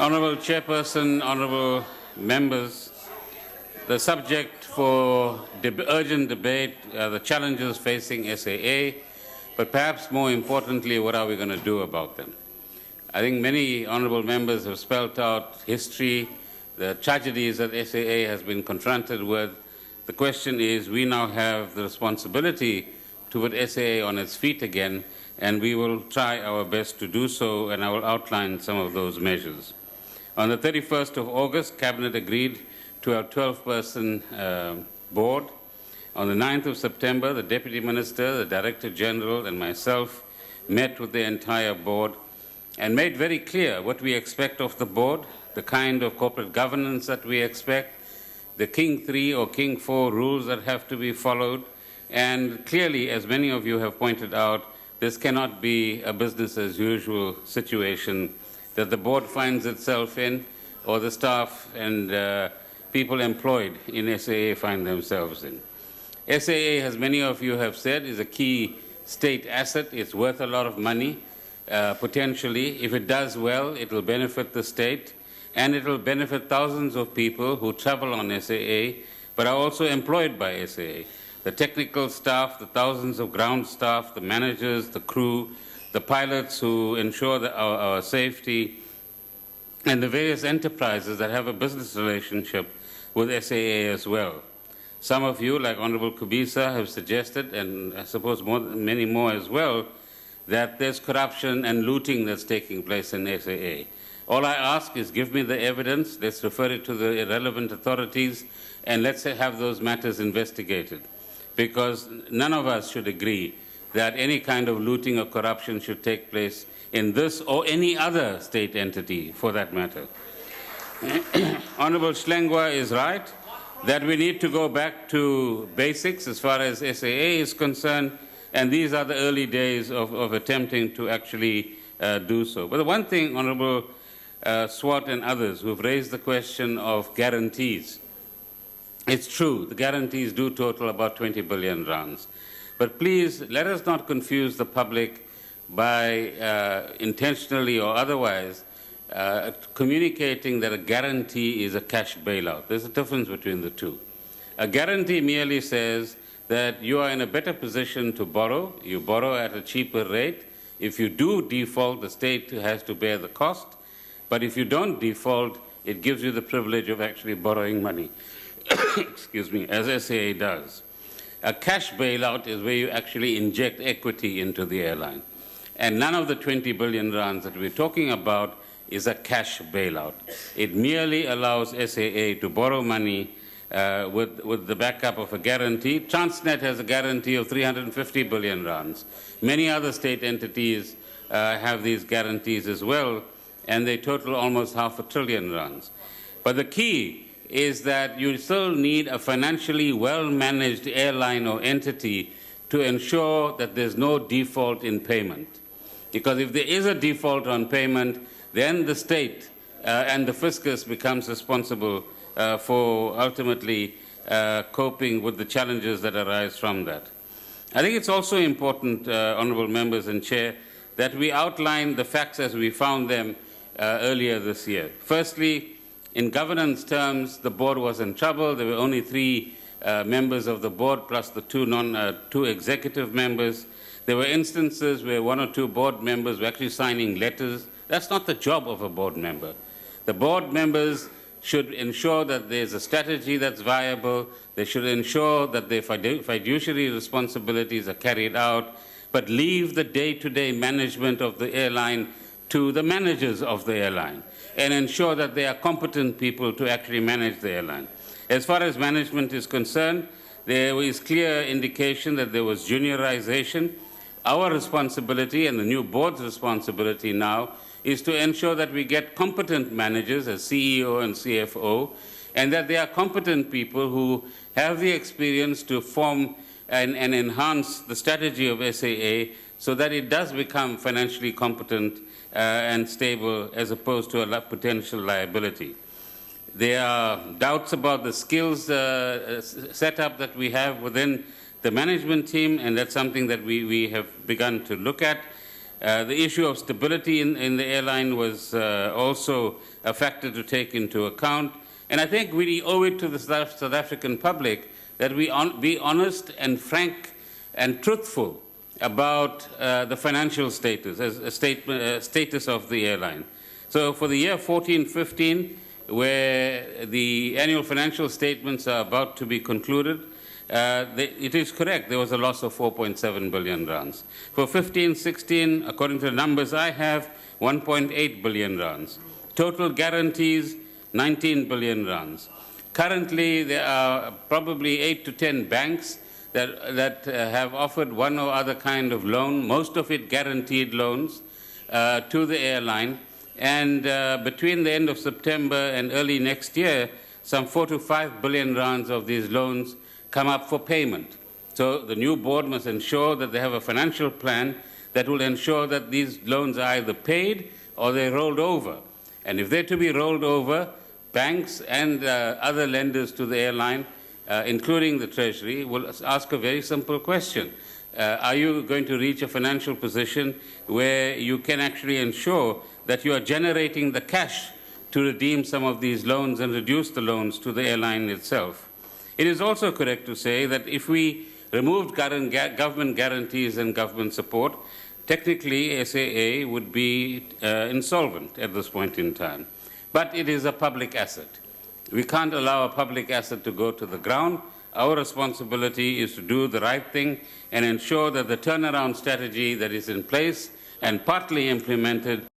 Honourable Chairperson, honourable members, the subject for urgent debate are the challenges facing SAA, but perhaps more importantly, what are we going to do about them? I think many honourable members have spelled out history, the tragedies that SAA has been confronted with. The question is, we now have the responsibility to put SAA on its feet again, and we will try our best to do so, and I will outline some of those measures. On the 31st of August, Cabinet agreed to a 12-person board. On the 9th of September, the Deputy Minister, the Director General, and myself met with the entire board and made very clear what we expect of the board, the kind of corporate governance that we expect, the King 3 or King 4 rules that have to be followed, and clearly, as many of you have pointed out, this cannot be a business-as-usual situation that the board finds itself in, or the staff and people employed in SAA find themselves in. SAA, as many of you have said, is a key state asset. It's worth a lot of money, potentially. If it does well, it will benefit the state, and it will benefit thousands of people who travel on SAA, but are also employed by SAA. The technical staff, the thousands of ground staff, the managers, the crew, the pilots who ensure our safety, and the various enterprises that have a business relationship with SAA as well. Some of you, like Honourable Kubisa, have suggested, and I suppose many more as well, that there's corruption and looting that's taking place in SAA. All I ask is give me the evidence, let's refer it to the relevant authorities, and let's have those matters investigated. Because none of us should agree that any kind of looting or corruption should take place in this or any other state entity, for that matter. Honourable Schlengwa is right that we need to go back to basics as far as SAA is concerned, and these are the early days of attempting to actually do so. But the one thing, Honourable Swart and others who have raised the question of guarantees, it's true, the guarantees do total about 20 billion rands. But please, let us not confuse the public by intentionally or otherwise communicating that a guarantee is a cash bailout. There's a difference between the two. A guarantee merely says that you are in a better position to borrow. You borrow at a cheaper rate. If you do default, the state has to bear the cost. But if you don't default, it gives you the privilege of actually borrowing money, excuse me, as SAA does. A cash bailout is where you actually inject equity into the airline. And none of the 20 billion rands that we're talking about is a cash bailout. It merely allows SAA to borrow money with the backup of a guarantee. Transnet has a guarantee of 350 billion rands. Many other state entities have these guarantees as well, and they total almost $500 billion rands. But the key is that you still need a financially well-managed airline or entity to ensure that there's no default in payment. Because if there is a default on payment, then the state and the fiscus becomes responsible for ultimately coping with the challenges that arise from that. I think it's also important, honourable members and chair, that we outline the facts as we found them earlier this year. Firstly, in governance terms, the board was in trouble. There were only 3 members of the board plus the 2 executive members. There were instances where 1 or 2 board members were actually signing letters. That's not the job of a board member. The board members should ensure that there's a strategy that's viable. They should ensure that their fiduciary responsibilities are carried out, but leave the day-to-day management of the airline to the managers of the airline, and ensure that they are competent people to actually manage the airline. As far as management is concerned, there is clear indication that there was juniorization. Our responsibility and the new board's responsibility now is to ensure that we get competent managers as CEO and CFO, and that they are competent people who have the experience to form and enhance the strategy of SAA so that it does become financially competent and stable as opposed to a potential liability. There are doubts about the skills setup that we have within the management team, and that's something that we have begun to look at. The issue of stability in the airline was also a factor to take into account. And I think we owe it to the South African public that we be honest and frank and truthful about the financial status, status of the airline. So for the year 14-15, where the annual financial statements are about to be concluded, it is correct, there was a loss of 4.7 billion rands. For 15-16, according to the numbers I have, 1.8 billion rands. Total guarantees, 19 billion rands. Currently, there are probably 8 to 10 banks that have offered one or other kind of loan, most of it guaranteed loans, to the airline. And between the end of September and early next year, some 4 to 5 billion rands of these loans come up for payment. So the new board must ensure that they have a financial plan that will ensure that these loans are either paid or they're rolled over. And if they're to be rolled over, banks and other lenders to the airline, including the Treasury, will ask a very simple question. Are you going to reach a financial position where you can actually ensure that you are generating the cash to redeem some of these loans and reduce the loans to the airline itself? It is also correct to say that if we removed government guarantees and government support, technically SAA would be insolvent at this point in time. But it is a public asset. We can't allow a public asset to go to the ground. Our responsibility is to do the right thing and ensure that the turnaround strategy that is in place and partly implemented